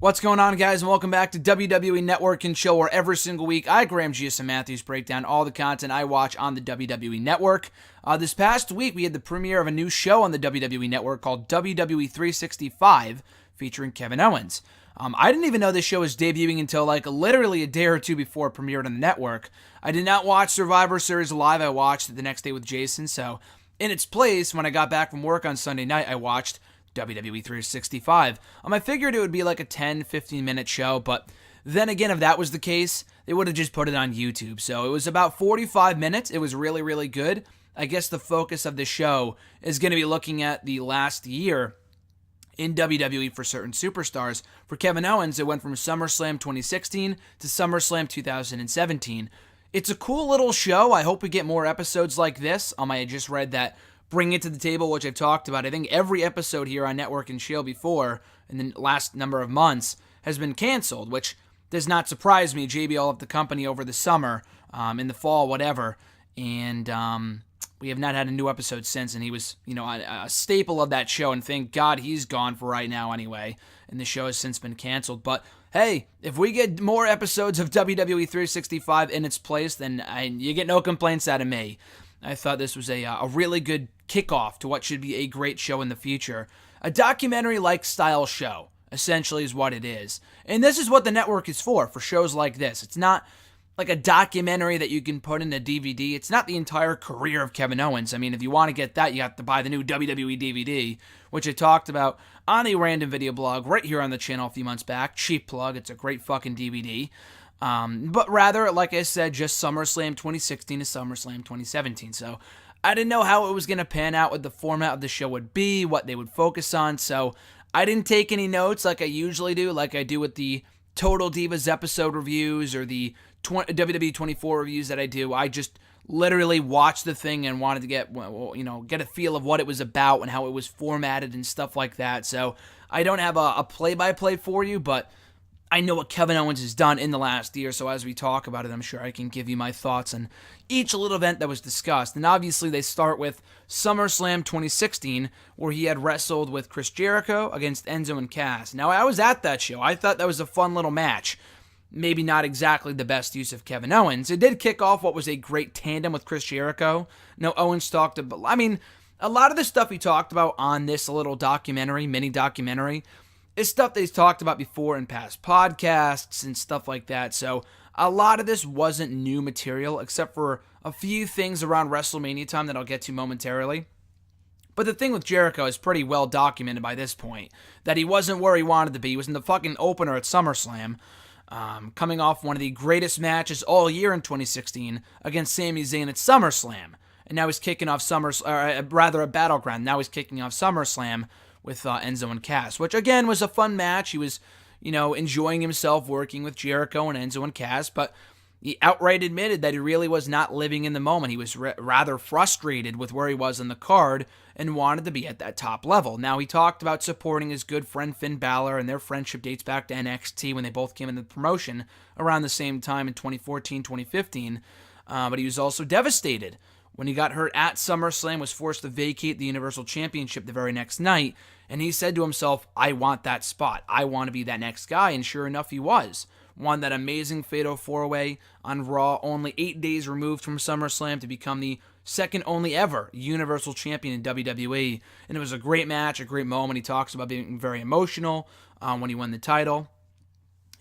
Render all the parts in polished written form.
What's going on, guys, and welcome back to WWE Network and Show, where every single week I, Graham G.S. Matthews, break down all the content I watch on the WWE Network. This past week, we had the premiere of a new show on the WWE Network called WWE 365, featuring Kevin Owens. I didn't even know this show was debuting until literally a day or two before it premiered on the network. I did not watch Survivor Series live. I watched it the next day with Jason, so in its place, when I got back from work on Sunday night, I watched WWE 365. I figured it would be like a 10-15 minute show, but then again, if that was the case, they would have just put it on YouTube. So it was about 45 minutes. It was really, really good. I guess the focus of the show is going to be looking at the last year in WWE for certain superstars. For Kevin Owens, it went from SummerSlam 2016 to SummerSlam 2017. It's a cool little show. I hope we get more episodes like this. I just read that Bring It to the Table, which I've talked about, I think every episode here on Network and Shield before, in the last number of months, has been canceled, which does not surprise me. JBL left the company over the summer, in the fall, whatever, and we have not had a new episode since, and he was, a staple of that show, and thank God he's gone for right now anyway, and the show has since been canceled. But hey, if we get more episodes of WWE 365 in its place, then you get no complaints out of me. I thought this was a really good kickoff to what should be a great show in the future. A documentary-like style show, essentially, is what it is. And this is what the network is for shows like this. It's not like a documentary that you can put in a DVD. It's not the entire career of Kevin Owens. If you want to get that, you have to buy the new WWE DVD, which I talked about on a random video blog right here on the channel a few months back. Cheap plug. It's a great fucking DVD. But rather, like I said, just SummerSlam 2016 to SummerSlam 2017. So I didn't know how it was going to pan out, what the format of the show would be, what they would focus on. So I didn't take any notes like I usually do, like I do with the Total Divas episode reviews or the WWE 24 reviews that I do. I just literally watched the thing and wanted to get a feel of what it was about and how it was formatted and stuff like that. So I don't have a play-by-play for you, but I know what Kevin Owens has done in the last year, so as we talk about it, I'm sure I can give you my thoughts on each little event that was discussed. And obviously, they start with SummerSlam 2016, where he had wrestled with Chris Jericho against Enzo and Cass. Now, I was at that show. I thought that was a fun little match. Maybe not exactly the best use of Kevin Owens. It did kick off what was a great tandem with Chris Jericho. Now, Owens talked about, a lot of the stuff he talked about on this little mini documentary, is stuff that he's talked about before in past podcasts and stuff like that. So a lot of this wasn't new material, except for a few things around WrestleMania time that I'll get to momentarily. But the thing with Jericho is pretty well documented by this point, that he wasn't where he wanted to be. He was in the fucking opener at SummerSlam, coming off one of the greatest matches all year in 2016 against Sami Zayn at SummerSlam. And now he's kicking off a Battleground. Now he's kicking off SummerSlam with Enzo and Cass, which again was a fun match. He was, enjoying himself working with Jericho and Enzo and Cass, but he outright admitted that he really was not living in the moment. He was rather frustrated with where he was on the card and wanted to be at that top level. Now, he talked about supporting his good friend Finn Balor, and their friendship dates back to NXT when they both came into the promotion around the same time in 2014, 2015, but he was also devastated when he got hurt at SummerSlam, was forced to vacate the Universal Championship the very next night, and he said to himself, I want that spot. I want to be that next guy, and sure enough, he was. Won that amazing Fatal 4-Way on Raw, only 8 days removed from SummerSlam to become the second only ever Universal Champion in WWE, and it was a great match, a great moment. He talks about being very emotional when he won the title,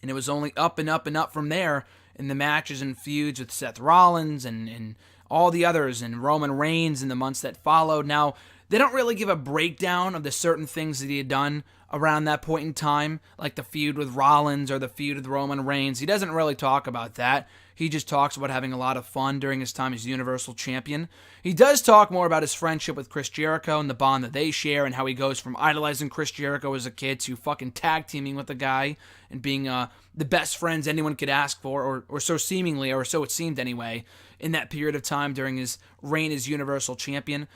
and it was only up and up and up from there in the matches and feuds with Seth Rollins and all the others, and Roman Reigns in the months that followed. Now, they don't really give a breakdown of the certain things that he had done around that point in time, like the feud with Rollins or the feud with Roman Reigns. He doesn't really talk about that. He just talks about having a lot of fun during his time as Universal Champion. He does talk more about his friendship with Chris Jericho and the bond that they share, and how he goes from idolizing Chris Jericho as a kid to fucking tag teaming with the guy and being the best friends anyone could ask for, or so seemingly, or so it seemed anyway, in that period of time during his reign as Universal Champion.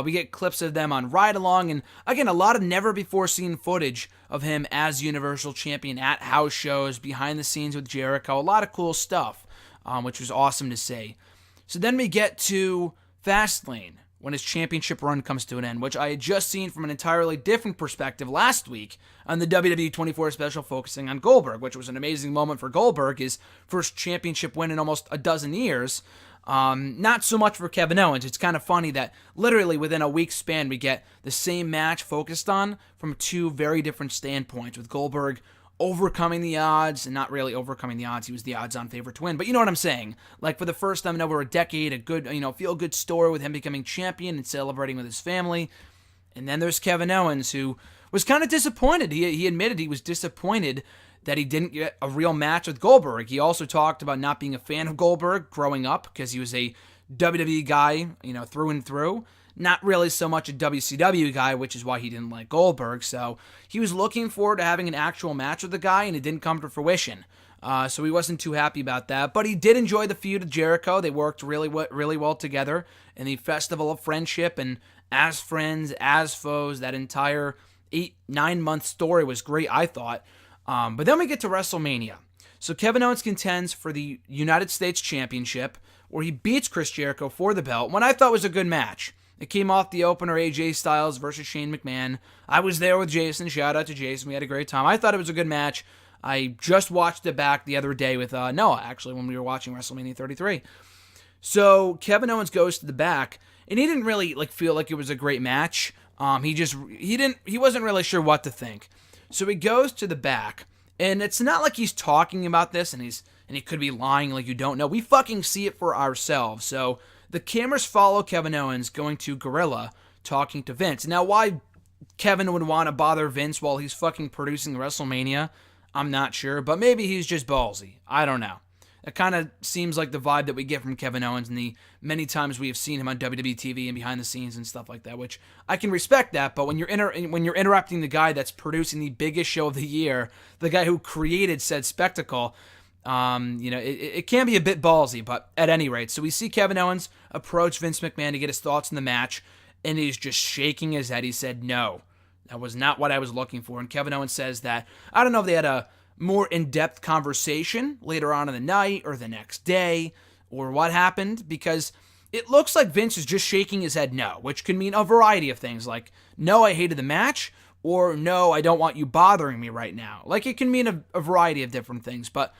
We get clips of them on Ride Along, and again, a lot of never-before-seen footage of him as Universal Champion at house shows, behind the scenes with Jericho, a lot of cool stuff, which was awesome to see. So then we get to Fastlane, when his championship run comes to an end, which I had just seen from an entirely different perspective last week on the WWE 24 special focusing on Goldberg, which was an amazing moment for Goldberg, his first championship win in almost a dozen years. Not so much for Kevin Owens. It's kind of funny that literally within a week span we get the same match focused on from two very different standpoints, with Goldberg overcoming the odds, and not really overcoming the odds. He was the odds-on favorite to win. But you know what I'm saying? Like, for the first time in over a decade, a good, feel-good story with him becoming champion and celebrating with his family. And then there's Kevin Owens, who was kind of disappointed. He admitted he was disappointed that he didn't get a real match with Goldberg. He also talked about not being a fan of Goldberg growing up because he was a WWE guy, through and through. Not really so much a WCW guy, which is why he didn't like Goldberg. So he was looking forward to having an actual match with the guy, and it didn't come to fruition. So he wasn't too happy about that. But he did enjoy the feud with Jericho. They worked really well together in the Festival of Friendship, and as friends, as foes, that entire 8-9 month story was great, I thought. But then we get to WrestleMania. So Kevin Owens contends for the United States Championship, where he beats Chris Jericho for the belt, what I thought was a good match. It came off the opener, AJ Styles versus Shane McMahon. I was there with Jason. Shout out to Jason. We had a great time. I thought it was a good match. I just watched it back the other day with Noah, actually, when we were watching WrestleMania 33. So Kevin Owens goes to the back, and he didn't really feel like it was a great match. He wasn't really sure what to think. So he goes to the back, and it's not like he's talking about this, and he could be lying like you don't know. We fucking see it for ourselves. So the cameras follow Kevin Owens going to Gorilla, talking to Vince. Now, why Kevin would want to bother Vince while he's fucking producing WrestleMania, I'm not sure, but maybe he's just ballsy. I don't know. That kind of seems like the vibe that we get from Kevin Owens and the many times we have seen him on WWE TV and behind the scenes and stuff like that, which I can respect that, but when you're interrupting the guy that's producing the biggest show of the year, the guy who created said spectacle, it can be a bit ballsy, but at any rate. So we see Kevin Owens approach Vince McMahon to get his thoughts on the match, and he's just shaking his head. He said, no, that was not what I was looking for. And Kevin Owens says that, I don't know if they had a more in-depth conversation later on in the night or the next day or what happened, because it looks like Vince is just shaking his head no, which can mean a variety of things, like, no, I hated the match, or no, I don't want you bothering me right now. Like, it can mean a variety of different things, but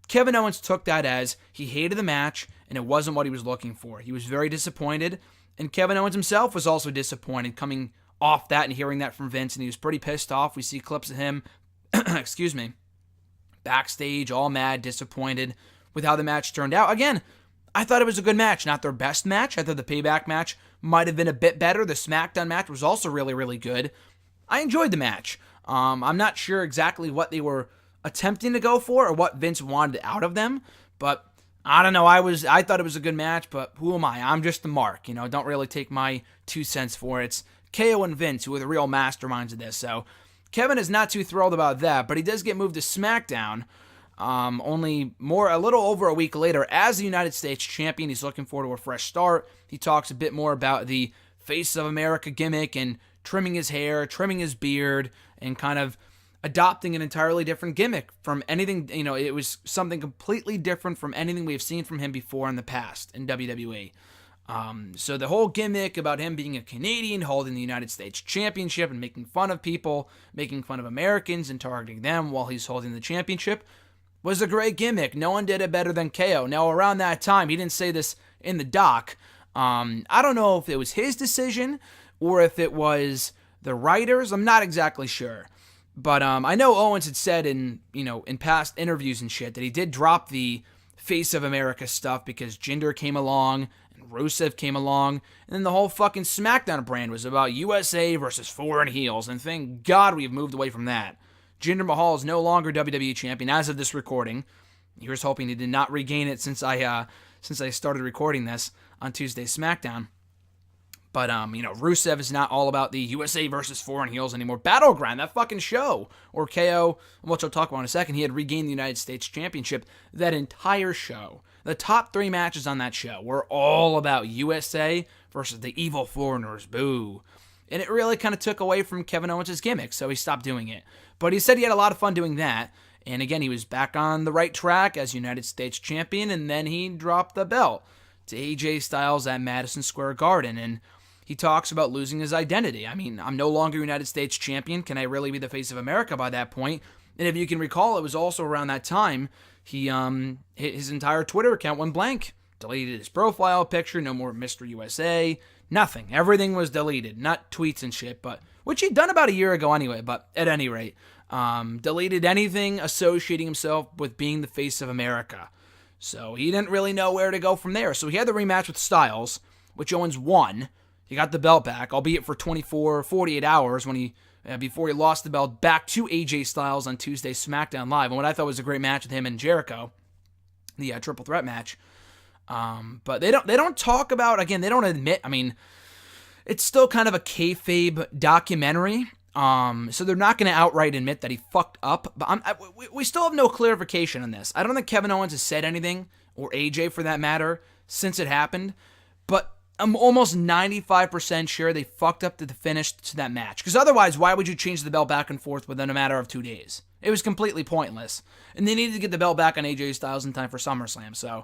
Kevin Owens took that as he hated the match, and it wasn't what he was looking for. He was very disappointed, and Kevin Owens himself was also disappointed coming off that and hearing that from Vince, and he was pretty pissed off. We see clips of him, backstage, all mad, disappointed with how the match turned out. Again, I thought it was a good match, not their best match. I thought the Payback match might have been a bit better. The SmackDown match was also really, really good. I enjoyed the match. I'm not sure exactly what they were attempting to go for or what Vince wanted out of them, but I don't know. I thought it was a good match, but who am I? I'm just the mark, don't really take my 2 cents for it. It's KO and Vince who are the real masterminds of this. So Kevin is not too thrilled about that, but he does get moved to SmackDown a little over a week later as the United States champion. He's looking forward to a fresh start. He talks a bit more about the Face of America gimmick and trimming his hair, trimming his beard, and kind of adopting an entirely different gimmick from anything, it was something completely different from anything we've seen from him before in the past in WWE. So the whole gimmick about him being a Canadian, holding the United States Championship and making fun of people, making fun of Americans and targeting them while he's holding the championship was a great gimmick. No one did it better than KO. Now, around that time, he didn't say this in the doc. I don't know if it was his decision or if it was the writers. I'm not exactly sure. But I know Owens had said in past interviews and shit that he did drop the Face of America stuff because Jinder came along and Rusev came along, and then the whole fucking SmackDown brand was about USA versus foreign heels, and thank God we've moved away from that. Jinder Mahal is no longer WWE champion as of this recording. Here's hoping he did not regain it since I started recording this on Tuesday SmackDown. But, Rusev is not all about the USA versus foreign heels anymore. Battleground, that fucking show. Or KO, which I'll talk about in a second, he had regained the United States Championship. That entire show, the top 3 matches on that show were all about USA versus the evil foreigners. Boo. And it really kind of took away from Kevin Owens' gimmick, so he stopped doing it. But he said he had a lot of fun doing that. And again, he was back on the right track as United States Champion, and then he dropped the belt to AJ Styles at Madison Square Garden. And he talks about losing his identity. I mean, I'm no longer United States champion. Can I really be the face of America by that point? And if you can recall, it was also around that time he his entire Twitter account went blank. Deleted his profile picture, no more Mr. USA, nothing. Everything was deleted, not tweets and shit, but which he'd done about a year ago anyway, but at any rate, deleted anything associating himself with being the face of America. So he didn't really know where to go from there. So he had the rematch with Styles, which Owens won. He got the belt back, albeit for 48 hours when before he lost the belt back to AJ Styles on Tuesday SmackDown Live. And what I thought was a great match with him and Jericho, the triple threat match. But they don't talk about, again, they don't admit, I mean, it's still kind of a kayfabe documentary. So they're not going to outright admit that he fucked up. But we still have no clarification on this. I don't think Kevin Owens has said anything, or AJ for that matter, since it happened. But I'm almost 95% sure they fucked up to the finish to that match. Because otherwise, why would you change the belt back and forth within a matter of 2 days? It was completely pointless. And they needed to get the belt back on AJ Styles in time for SummerSlam. So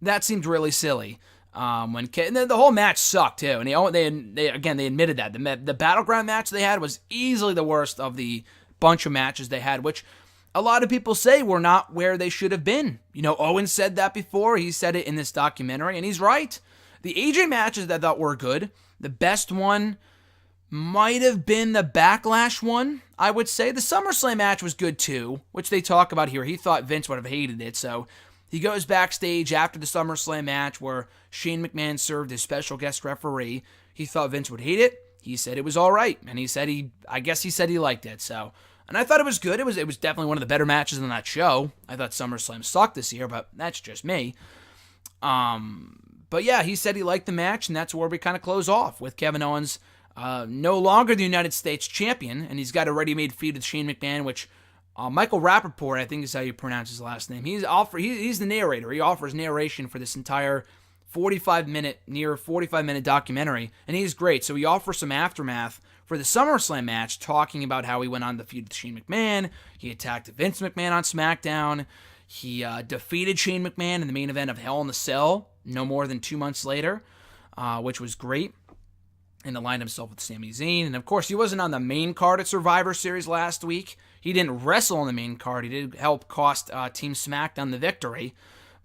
that seemed really silly. And then the whole match sucked too, and they admitted that the battleground match they had was easily the worst of the bunch of matches they had, which a lot of people say were not where they should have been. You know, Owens said that before. He said it in this documentary, and he's right. The AJ matches that I thought were good, the best one might have been the Backlash one, I would say. The SummerSlam match was good too, which they talk about here. He thought Vince would have hated it, so he goes backstage after the SummerSlam match where Shane McMahon served as special guest referee. He thought Vince would hate it. He said it was all right, and he said he liked it. So, and I thought it was good. It was definitely one of the better matches on that show. I thought SummerSlam sucked this year, but that's just me. But yeah, he said he liked the match, and that's where we kind of close off with Kevin Owens no longer the United States champion, and he's got a ready-made feud with Shane McMahon, which Michael Rappaport, I think is how you pronounce his last name. He's the narrator. He offers narration for this entire 45-minute documentary, and he's great. So he offers some aftermath for the SummerSlam match, talking about how he went on the feud with Shane McMahon. He attacked Vince McMahon on SmackDown. He defeated Shane McMahon in the main event of Hell in a Cell no more than 2 months later, which was great. And aligned himself with Sami Zayn. And of course, he wasn't on the main card at Survivor Series last week. He didn't wrestle on the main card. He did help cost Team SmackDown the victory.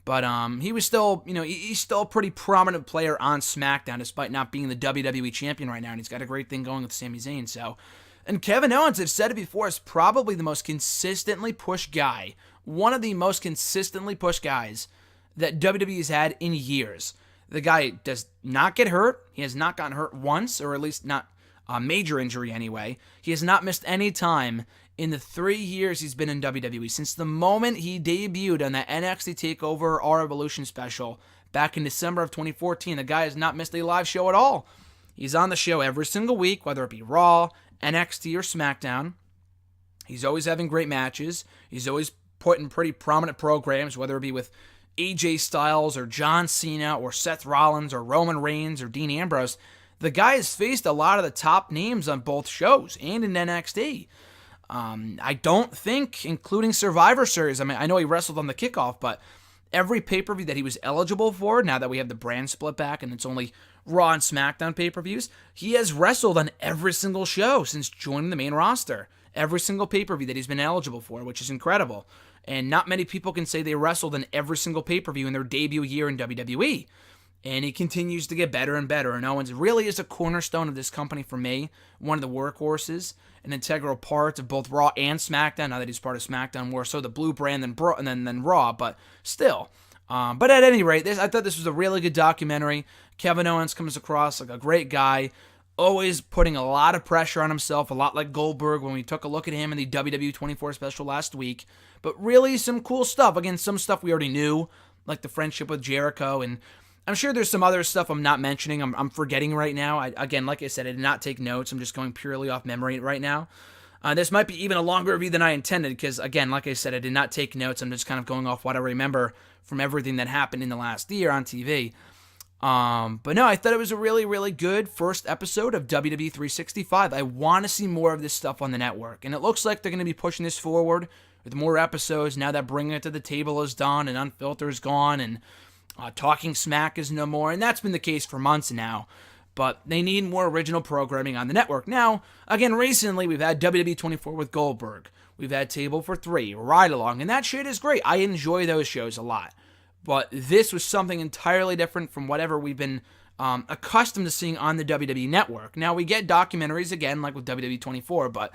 But he was still, he's still a pretty prominent player on SmackDown, despite not being the WWE champion right now. And he's got a great thing going with Sami Zayn. So, and Kevin Owens, I've said it before, is probably the most consistently pushed guy. One of the most consistently pushed guys that WWE has had in years. The guy does not get hurt. He has not gotten hurt once, or at least not a major injury anyway. He has not missed any time in the 3 years he's been in WWE. Since the moment he debuted on that NXT TakeOver Our Evolution special back in December of 2014, the guy has not missed a live show at all. He's on the show every single week, whether it be Raw, NXT, or SmackDown. He's always having great matches. He's always put in pretty prominent programs, whether it be with AJ Styles or John Cena or Seth Rollins or Roman Reigns or Dean Ambrose. The guy has faced a lot of the top names on both shows and in NXT. I don't think, including Survivor Series, I mean, I know he wrestled on the kickoff, but every pay-per-view that he was eligible for, now that we have the brand split back and it's only Raw and SmackDown pay-per-views, he has wrestled on every single show since joining the main roster. Every single pay-per-view that he's been eligible for, which is incredible. And not many people can say they wrestled in every single pay-per-view in their debut year in WWE. And he continues to get better and better. And Owens really is a cornerstone of this company for me. One of the workhorses, an integral part of both Raw and SmackDown. Now that he's part of SmackDown, more so the blue brand than Raw, but still. But at any rate, I thought this was a really good documentary. Kevin Owens comes across like a great guy, always putting a lot of pressure on himself, a lot like Goldberg when we took a look at him in the WWE 24 special last week. But really some cool stuff. Again, some stuff we already knew, like the friendship with Jericho, and I'm sure there's some other stuff I'm not mentioning. I'm forgetting right now. Again, like I said, I did not take notes. I'm just going purely off memory right now. This might be even a longer review than I intended because, again, like I said, I did not take notes. I'm just kind of going off what I remember from everything that happened in the last year on TV. But no, I thought it was a really, really good first episode of WWE 365. I want to see more of this stuff on the network, and it looks like they're going to be pushing this forward with more episodes now that Bringing It to the Table is done and Unfiltered is gone and Talking Smack is no more, and that's been the case for months now. but they need more original programming on the network. Now, again, recently we've had WWE 24 with Goldberg. We've had Table for 3, Ride Along, and that shit is great. I enjoy those shows a lot. But this was something entirely different from whatever we've been accustomed to seeing on the WWE Network. Now, we get documentaries again, like with WWE 24, but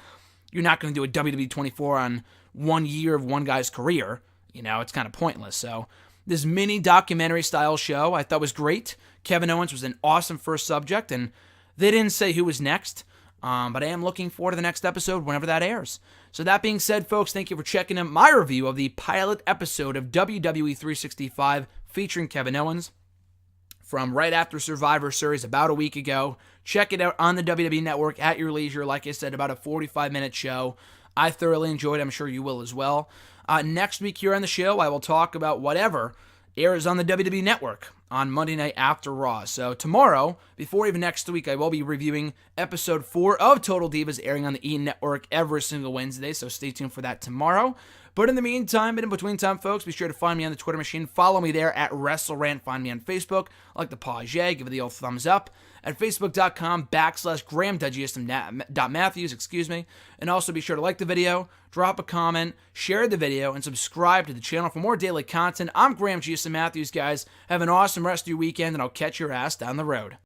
you're not going to do a WWE 24 on 1 year of one guy's career. It's kind of pointless. So this mini documentary style show I thought was great. Kevin Owens was an awesome first subject, and they didn't say who was next, but I am looking forward to the next episode whenever that airs. So that being said, folks, thank you for checking out my review of the pilot episode of WWE 365 featuring Kevin Owens from right after Survivor Series about a week ago. Check it out on the WWE Network at your leisure. Like I said, about a 45-minute show. I thoroughly enjoyed it. I'm sure you will as well. Next week here on the show, I will talk about whatever airs on the WWE Network on Monday night after Raw. So tomorrow, before even next week, I will be reviewing episode 4 of Total Divas airing on the E! Network every single Wednesday, so stay tuned for that tomorrow. But in the meantime, and in between time, folks, be sure to find me on the Twitter machine. Follow me there at WrestleRant. Find me on Facebook. I like the pause, give it the old thumbs up at facebook.com/Graham.Matthews, And also be sure to like the video, drop a comment, share the video, and subscribe to the channel for more daily content. I'm Graham Matthews, guys. Have an awesome rest of your weekend, and I'll catch your ass down the road.